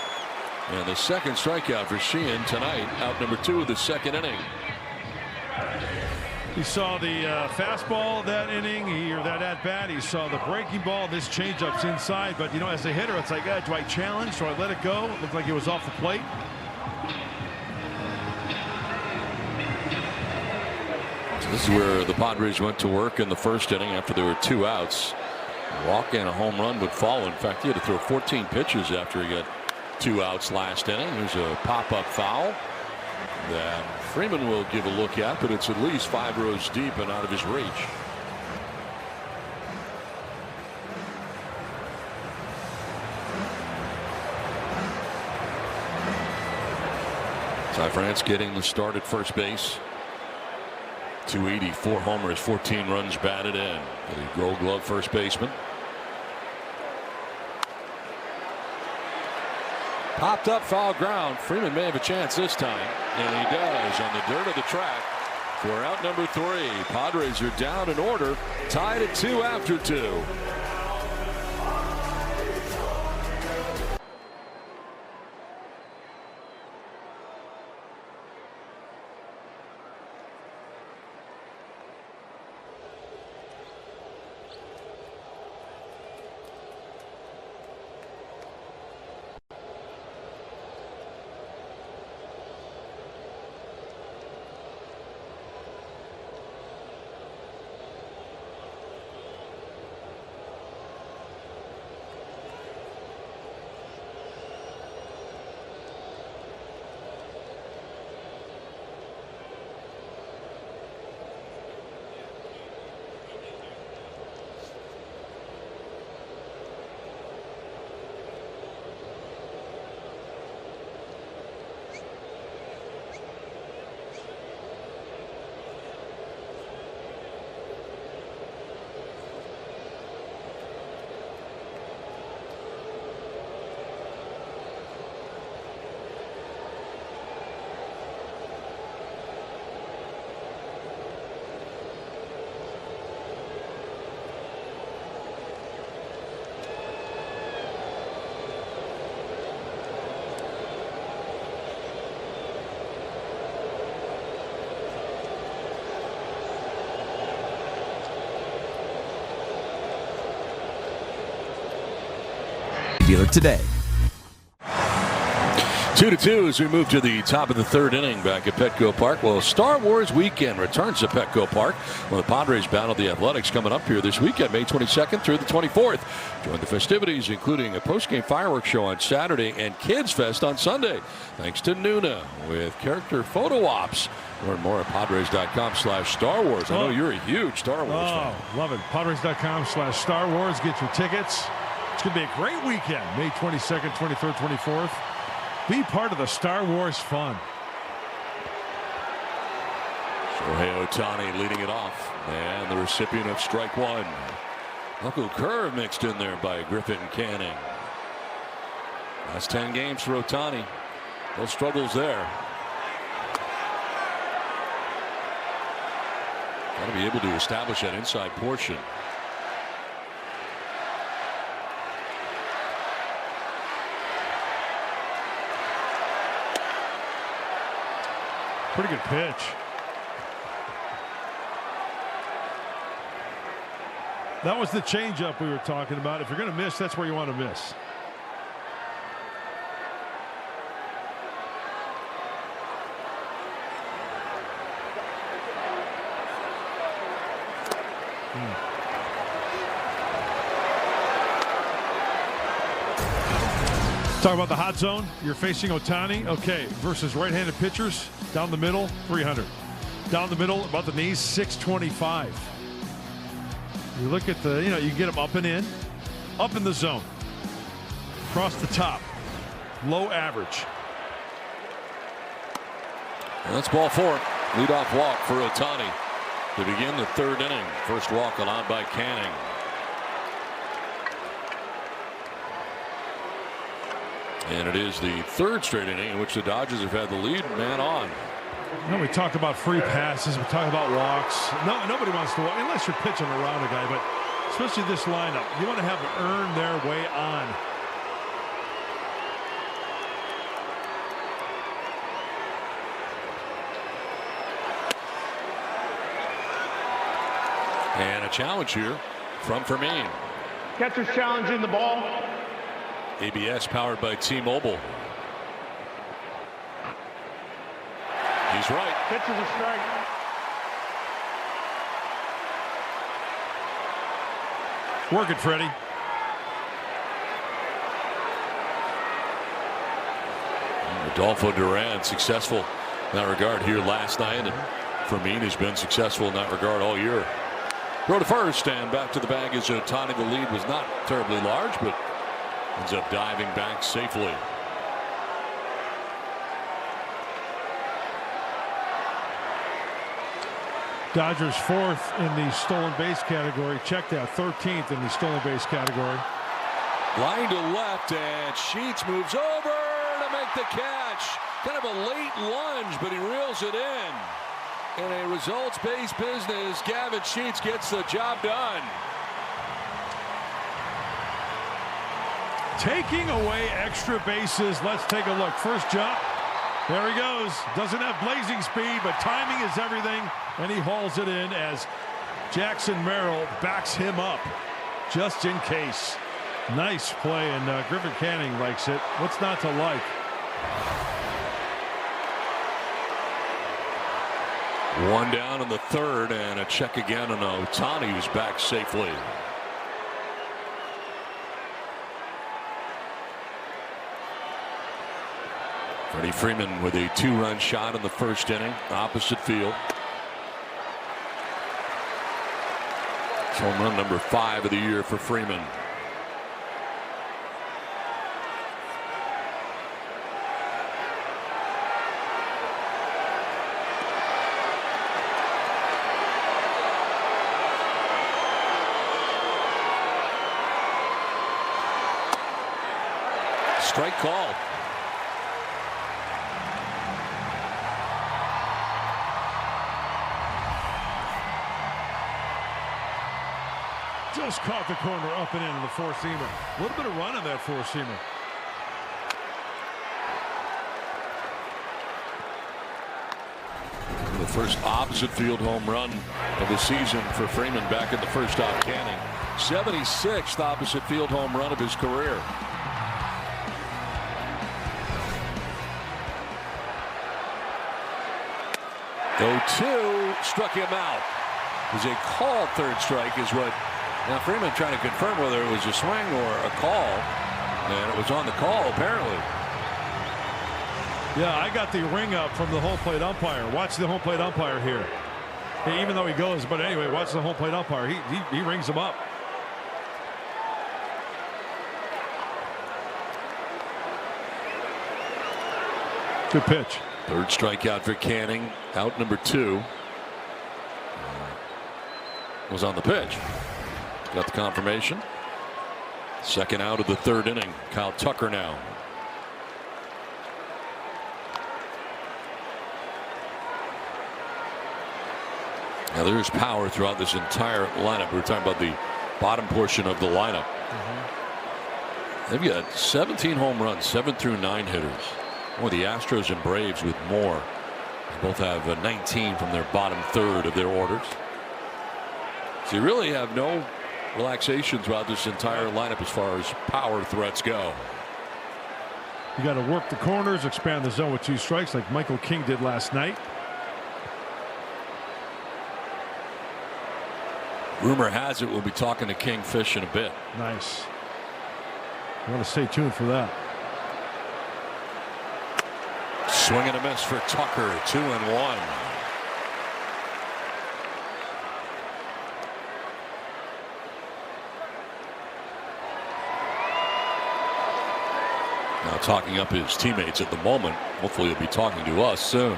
And the 2nd strikeout for Sheehan tonight. Out number 2 of the 2nd inning. He saw the fastball that inning, or that at bat. He saw the breaking ball. This changeup's inside. But, you know, as a hitter, it's like, do I challenge? Do I let it go? It looked like it was off the plate. So this is where the Padres went to work in the 1st inning after there were 2 outs. Walk and a home run would follow. In fact, he had to throw 14 pitches after he got 2 outs last inning. There's a pop-up foul that Freeman will give a look at, but it's at least 5 rows deep and out of his reach. Ty France getting the start at first base. 284 homers, 14 runs batted in. The Gold Glove first baseman. Popped up, foul ground. Freeman may have a chance this time, and he does on the dirt of the track for out number 3. Padres are down in order, tied at 2 after 2. dealer today. 2-2 as we move to the top of the third inning back at Petco Park. Well, Star Wars weekend returns to Petco Park. Well, the Padres battle the Athletics coming up here this weekend, May 22nd through the 24th. Join the festivities, including a post-game fireworks show on Saturday and Kids Fest on Sunday. Thanks to Nuna with character photo ops. Learn more at Padres.com/Star Wars. I know you're a huge Star Wars fan. Love it. Padres.com/Star Wars. Get your tickets. It's going to be a great weekend, May 22nd, 23rd, 24th. Be part of the Star Wars fun. Shohei Ohtani leading it off. And the recipient of strike one. Local curve mixed in there by Griffin Canning. Last 10 games for Ohtani. No struggles there. Got to be able to establish that inside portion. Pretty good pitch. That was the changeup we were talking about. If you're going to miss, that's where you want to miss. Talk about the hot zone. You're facing Ohtani. Okay, versus right-handed pitchers. Down the middle, 300. Down the middle, about the knees, 625. You look at the, you get them up and in. Up in the zone. Across the top. Low average. And that's ball four. Leadoff walk for Ohtani to begin the third inning. First walk allowed by Canning. And it is the third straight inning in which the Dodgers have had the lead man on. We talk about free passes. We talk about walks. Nobody wants to walk unless you're pitching around a guy. But especially this lineup, you want to have them earn their way on. And a challenge here from Fermin. Catcher's challenging the ball. ABS powered by T-Mobile. He's right. Pitch is a strike. Work it, Freddie. Rodolfo Duran successful in that regard here last night, and Fermin has been successful in that regard all year. Throw to first and back to the bag is Ohtani. The lead was not terribly large, but ends up diving back safely. Dodgers fourth in the stolen base category. Check that, 13th in the stolen base category. Line to left, and Sheets moves over to make the catch. Kind of a late lunge, but he reels it in. In a results-based business, Gavin Sheets gets the job done. Taking away extra bases. Let's take a look. First jump. There he goes. Doesn't have blazing speed, but timing is everything. And he hauls it in as Jackson Merrill backs him up just in case. Nice play, and Griffin Canning likes it. What's not to like? One down in the third, and a check again on Ohtani, who's back safely. Freddie Freeman with a two-run shot in the first inning, opposite field. It's home run number 5 of the year for Freeman. Strike call. Just caught the corner up and into the four-seamer. A little bit of run on that four-seamer. The first opposite field home run of the season for Freeman back in the first off Canning. 76th opposite field home run of his career. 0-2, struck him out. It was a called third strike is what. Now Freeman trying to confirm whether it was a swing or a call. And it was on the call, apparently. Yeah, I got the ring up from the home plate umpire. Watch the home plate umpire here. Hey, even though he goes, but anyway, watch the home plate umpire. He rings him up. Good pitch. Third strikeout for Canning. Out number 2. Was on the pitch. Got the confirmation. Second out of the third inning. Kyle Tucker now. Now there's power throughout this entire lineup. We're talking about the bottom portion of the lineup. They've got 17 home runs, 7 through 9 hitters. Well, the Astros and Braves with more. They both have 19 from their bottom third of their orders. So you really have no relaxation throughout this entire lineup as far as power threats go. You got to work the corners, expand the zone with 2 strikes like Michael King did last night. Rumor has it we'll be talking to Kingfish in a bit. Nice. I want to stay tuned for that. Swing and a miss for Tucker. 2-1. Now talking up his teammates at the moment. Hopefully he'll be talking to us soon.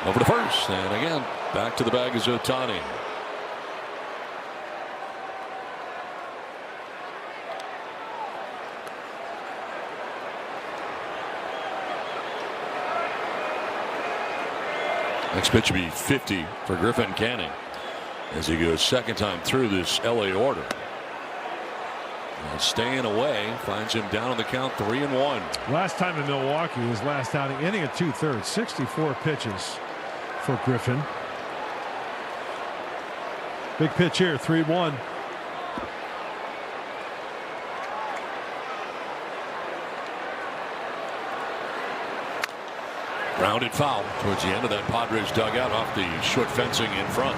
Over to first, and again back to the bag is Ohtani. Next pitch will be 50 for Griffin Canning as he goes second time through this LA order. And staying away finds him down on the count 3-1. Last time in Milwaukee, his last outing, inning at 2/3, 64 pitches for Griffin. Big pitch here, 3-1. Grounded foul towards the end of that Padres dugout off the short fencing in front.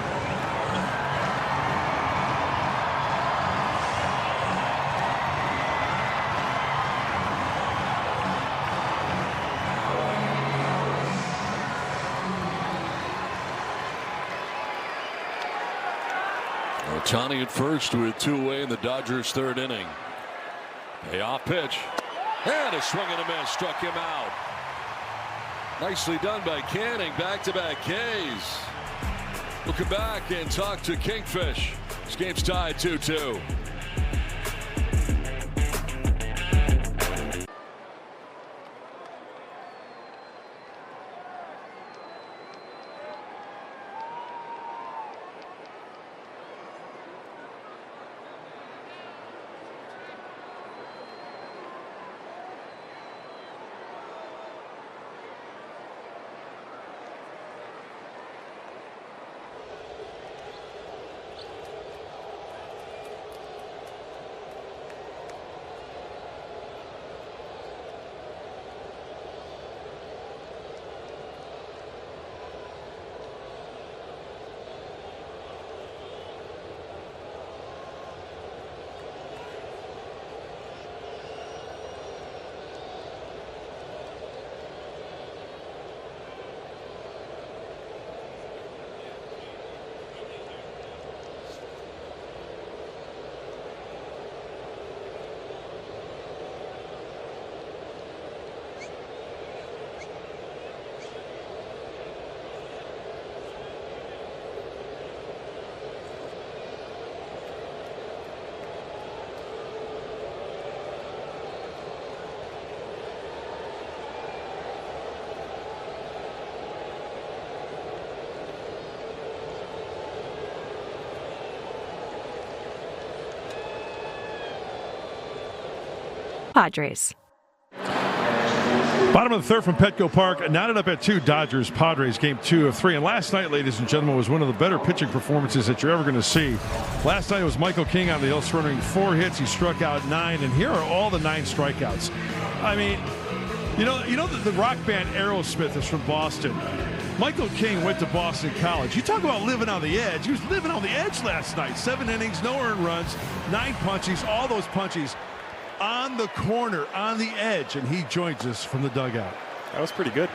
Ohtani at first with 2 away in the Dodgers' third inning. Payoff pitch. And a swing and a miss struck him out. Nicely done by Canning. Back-to-back Ks. We'll come back and talk to Kingfish. This game's tied 2-2. Padres. Bottom of the third from Petco Park, knotted up at 2. Dodgers Padres game 2 of 3. And last night, ladies and gentlemen, was one of the better pitching performances that you're ever going to see. Last night was Michael King on the hill, surrendering 4 hits. He struck out 9, and here are all the 9 strikeouts. I mean, you know the rock band Aerosmith is from Boston. Michael King went to Boston College. You talk about living on the edge. He was living on the edge last night. 7 innings, no earned runs, 9 punchies, all those punchies on the corner, on the edge, and he joins us from the dugout. That was pretty good.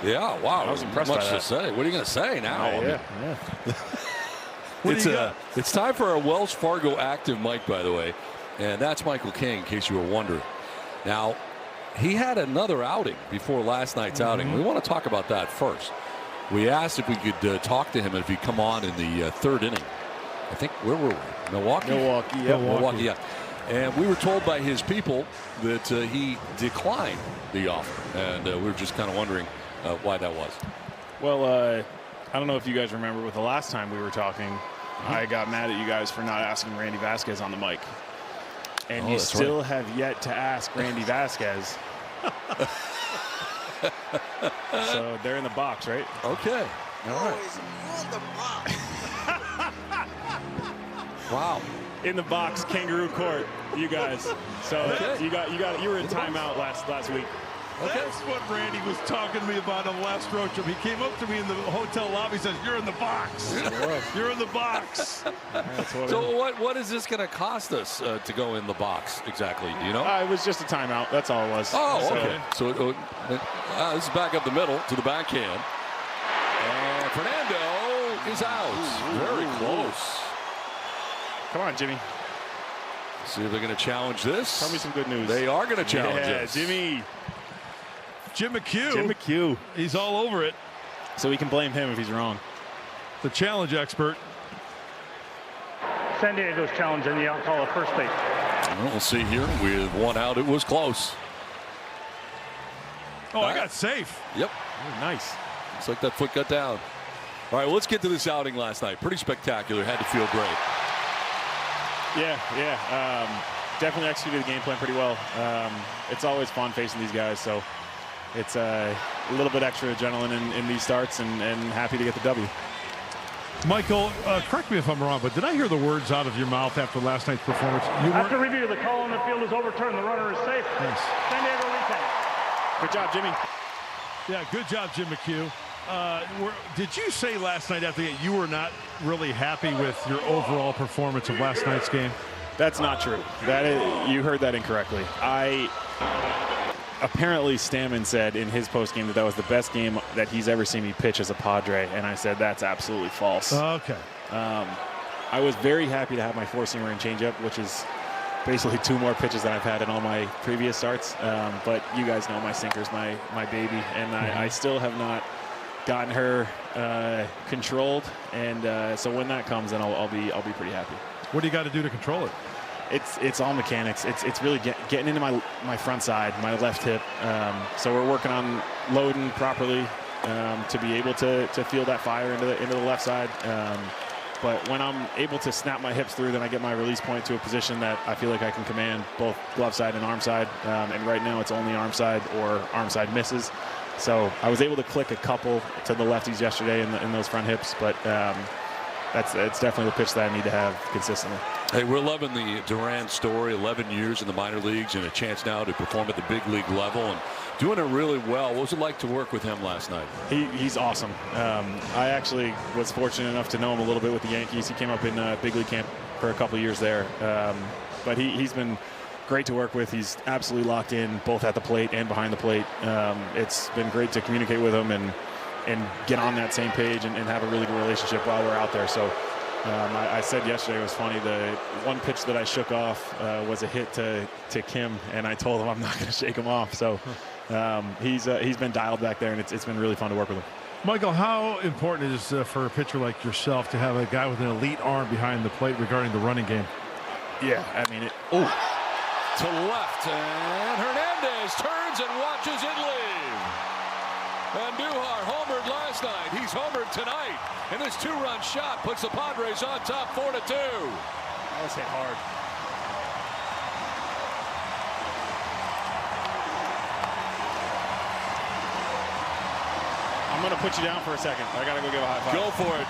Yeah, wow. I was impressed by Much that. to say. What are you going to say now? It's time for a Wells Fargo active mic, by the way, and that's Michael King, in case you were wondering. Now, he had another outing before last night's outing. We want to talk about that first. We asked if we could talk to him if he'd come on in the 3rd inning. I think, where were we? Milwaukee? Milwaukee, yeah. And we were told by his people that he declined the offer, and we were just kind of wondering why that was. Well, I don't know if you guys remember, but the last time we were talking, I got mad at you guys for not asking Randy Vasquez on the mic. And you still have yet to ask Randy Vasquez. So they're in the box, right? Okay. All right. Wow. In the box, kangaroo court, you guys. So you were in timeout last week. Okay. That's what Randy was talking to me about on the last road trip. He came up to me in the hotel lobby and says, "You're in the box. You're in the box." So what is this going to cost us to go in the box exactly? Do you know? It was just a timeout. That's all it was. Oh, okay. So this is back up the middle to the backhand. And Fernando is out. Very close. Come on, Jimmy. See if they're going to challenge this. Tell me some good news. They are going to challenge this. Jimmy. Jim McHugh. Jim McHugh. He's all over it. So we can blame him if he's wrong. The challenge expert. San Diego's challenging the out call at first base. Well, we'll see here. With 1 out, it was close. Oh, I got safe. Yep. Oh, nice. Looks like that foot got down. All right, well, let's get to this outing last night. Pretty spectacular. Had to feel great. Yeah. Definitely executed the game plan pretty well. It's always fun facing these guys, so it's a little bit extra adrenaline in these starts, and happy to get the W. Michael, correct me if I'm wrong, but did I hear the words out of your mouth after last night's performance? After review, the call on the field is overturned. The runner is safe. Yes. San Diego retains. Good job, Jimmy. Yeah, good job, Jim McHugh. Did you say last night after the game you were not really happy with your overall performance of last night's game? That's not true. You heard that incorrectly. Apparently Stammen said in his postgame that was the best game that he's ever seen me pitch as a Padre, and I said that's absolutely false. Okay. I was very happy to have my 4-seamer and changeup, which is basically 2 more pitches than I've had in all my previous starts. But you guys know my sinker's my baby, and I still have not gotten her controlled. And so when that comes, then I'll be pretty happy. What do you got to do to control it? It's all mechanics. It's really getting into my front side, my left hip. So we're working on loading properly to be able to feel that fire into the left side. But when I'm able to snap my hips through, then I get my release point to a position that I feel like I can command both glove side and arm side. And right now it's only arm side or arm side misses. So I was able to click a couple to the lefties yesterday in those front hips, but it's definitely the pitch that I need to have consistently. Hey, we're loving the Duran story. 11 years in the minor leagues and a chance now to perform at the big league level and doing it really well. What was it like to work with him last night? He's awesome. I actually was fortunate enough to know him a little bit with the Yankees. He came up in big league camp for a couple of years there. But he's been great to work with. He's absolutely locked in both at the plate and behind the plate. It's been great to communicate with him and get on that same page and have a really good relationship while we're out there. So I said yesterday, it was funny, the one pitch that I shook off was a hit to Kim, and I told him I'm not going to shake him off. So he's been dialed back there, and it's been really fun to work with him. Michael, how important is it for a pitcher like yourself to have a guy with an elite arm behind the plate regarding the running game? Yeah, I mean it. To left, and Hernandez turns and watches it leave. And Duhar homered last night. He's homered tonight. And this 2-run shot puts the Padres on top 4-2. That was hit hard. I'm going to put you down for a second. I got to go give a high five. Go for it.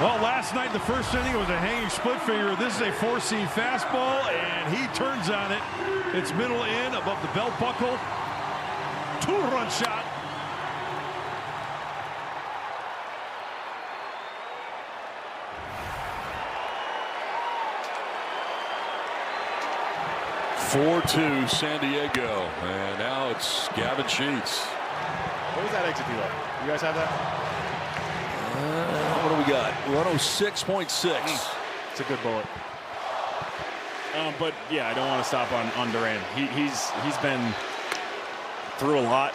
Well, last night, the first inning, it was a hanging split figure. This is a 4-seam fastball, and he turns on it. It's middle in, above the belt buckle. 2-run shot. (4-2) San Diego, and now it's Gavin Sheets. What was that exit be like? You guys have that? What do we got? 106.6. It's a good bullet. But yeah, I don't want to stop on Duran. He's been through a lot.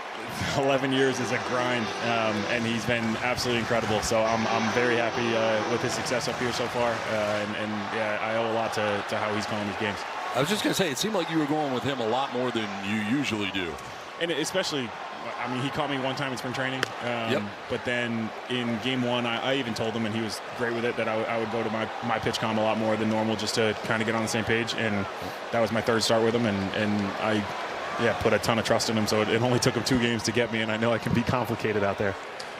11 years is a grind, and he's been absolutely incredible. So I'm very happy with his success up here so far, and yeah, I owe a lot to how he's calling these games. I was just going to say, it seemed like you were going with him a lot more than you usually do. And especially, I mean, he caught me one time in spring training. But then in game one, I even told him, and he was great with it, that I would go to my pitch comm a lot more than normal just to kind of get on the same page. And that was my third start with him, and I put a ton of trust in him. So it only took him 2 games to get me, and I know I can be complicated out there.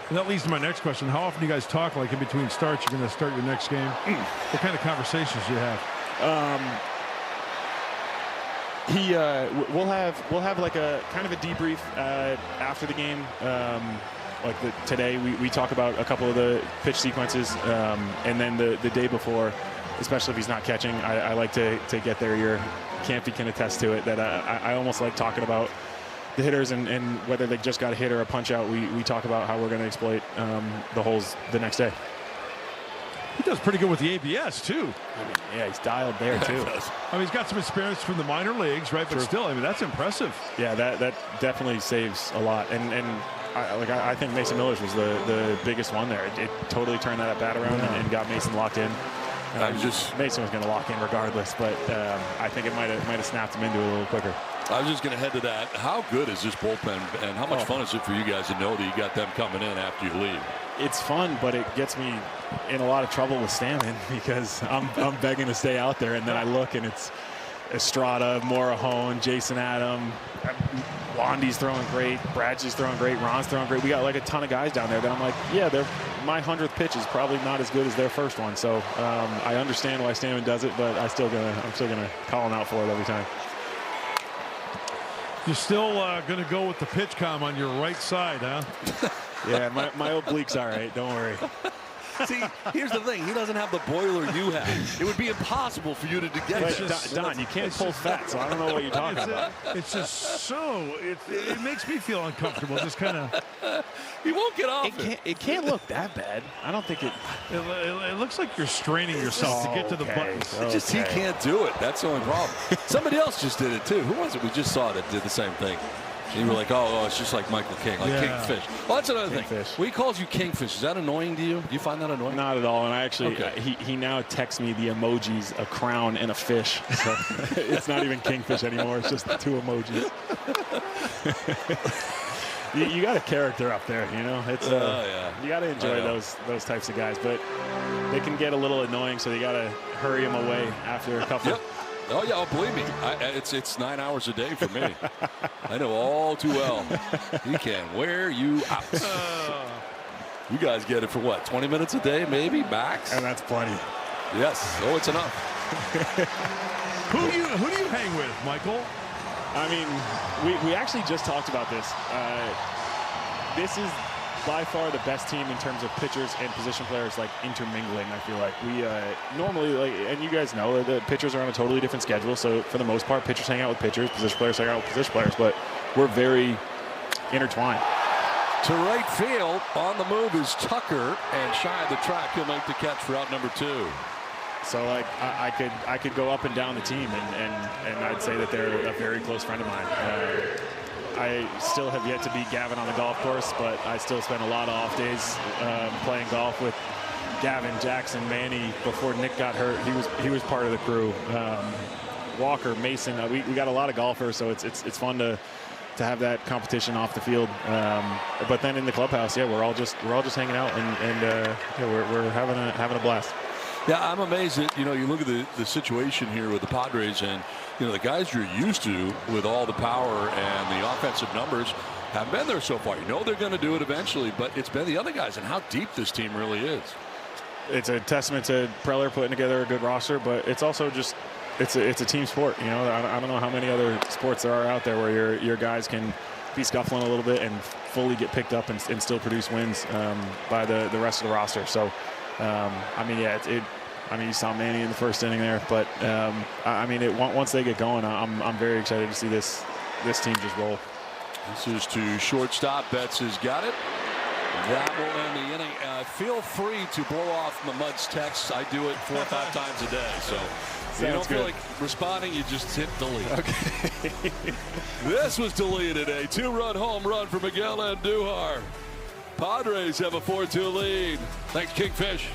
And that leads to my next question. How often do you guys talk, like in between starts, you're going to start your next game? What kind of conversations do you have? We'll have like a kind of a debrief after the game. Today we talk about a couple of the pitch sequences, and then the day before, especially if he's not catching, I like to get there. Campy can attest to it, that I almost like talking about the hitters and whether they just got a hit or a punch out. We talk about how we're going to exploit the holes the next day. He does pretty good with the ABS, too. Yeah, he's dialed there, too. I mean, he's got some experience from the minor leagues, right? But still, I mean, that's impressive. Yeah, that definitely saves a lot. And I think Mason Miller's was the biggest one there. It totally turned that bat around and got Mason locked in. Mason was going to lock in regardless, but I think it might have snapped him into it a little quicker. I was just going to head to that. How good is this bullpen, and how much fun is it for you guys to know that you got them coming in after you leave? It's fun, but it gets me in a lot of trouble with Stammen because I'm begging to stay out there, and then I look and it's Estrada, Morahone, Jason Adam, Wandy's throwing great, Bradley's throwing great, Ron's throwing great. We got like a ton of guys down there that I'm like, yeah, my 100th pitch is probably not as good as their first one. So I understand why Stammen does it, but I'm still gonna call him out for it every time. You're still going to go with the pitch comm on your right side, huh? Yeah, my oblique's all right. Don't worry. See, here's the thing. He doesn't have the boiler you have. It would be impossible for you to get it. Don, you can't pull fat, so I don't know what you're talking about. It's just so, it makes me feel uncomfortable. Just kind of. He won't get off it. Can't look that bad. I don't think it. It looks like you're straining yourself to get to the buttons. It's just he can't do it. That's the only problem. Somebody else just did it too. Who was it? We just saw that did the same thing. And you were like, oh, it's just like Michael King, like Kingfish. Well, that's another thing. When he calls you Kingfish, is that annoying to you? Do you find that annoying? Not at all. And I actually, he now texts me the emojis, a crown and a fish. So it's not even Kingfish anymore. It's just the 2 emojis. You got a character up there, you know. It's you got to enjoy those types of guys, but they can get a little annoying, so you got to hurry them away after a couple. Yep. Oh, yeah, believe me. It's 9 hours a day for me. I know all too well. He can wear you out. You guys get it for what, 20 minutes a day, maybe, max? And that's plenty. Yes. Oh, it's enough. Who do you hang with, Michael? I mean, we actually just talked about this. This is by far the best team in terms of pitchers and position players like intermingling. I feel like we normally, and you guys know, the pitchers are on a totally different schedule. So for the most part, pitchers hang out with pitchers, position players hang out with position players. But we're very intertwined. To right field, on the move is Tucker, and shy of the track, he'll make the catch for out number 2. So like I could go up and down the team, and I'd say that they're a very close friend of mine. I still have yet to beat Gavin on the golf course, but I still spend a lot of off days playing golf with Gavin, Jackson, Manny. Before Nick got hurt, he was part of the crew. Walker, Mason, we got a lot of golfers, so it's fun to have that competition off the field. But then in the clubhouse, we're all just hanging out, and we're having a blast. Yeah, I'm amazed that, you look at the situation here with the Padres, and, the guys you're used to with all the power and the offensive numbers haven't been there so far. They're going to do it eventually, but it's been the other guys and how deep this team really is. it's a testament to Preller putting together a good roster, but it's also just it's a team sport. You know, I don't know how many other sports there are out there where your guys can be scuffling a little bit and fully get picked up and still produce wins by the rest of the roster. So, I mean, yeah, I mean, you saw Manny in the first inning there, but I mean, once they get going, I'm very excited to see this team just roll. This is to shortstop. Betts has got it. That will end the inning. Feel free to blow off Mahmud's texts. I do it 4 or 5 times a day. So if you don't feel like responding, you just hit delete. Okay. This was deleted. A 2-run home run for Miguel Andujar. Padres have a 4-2 lead. Thanks, Kingfish.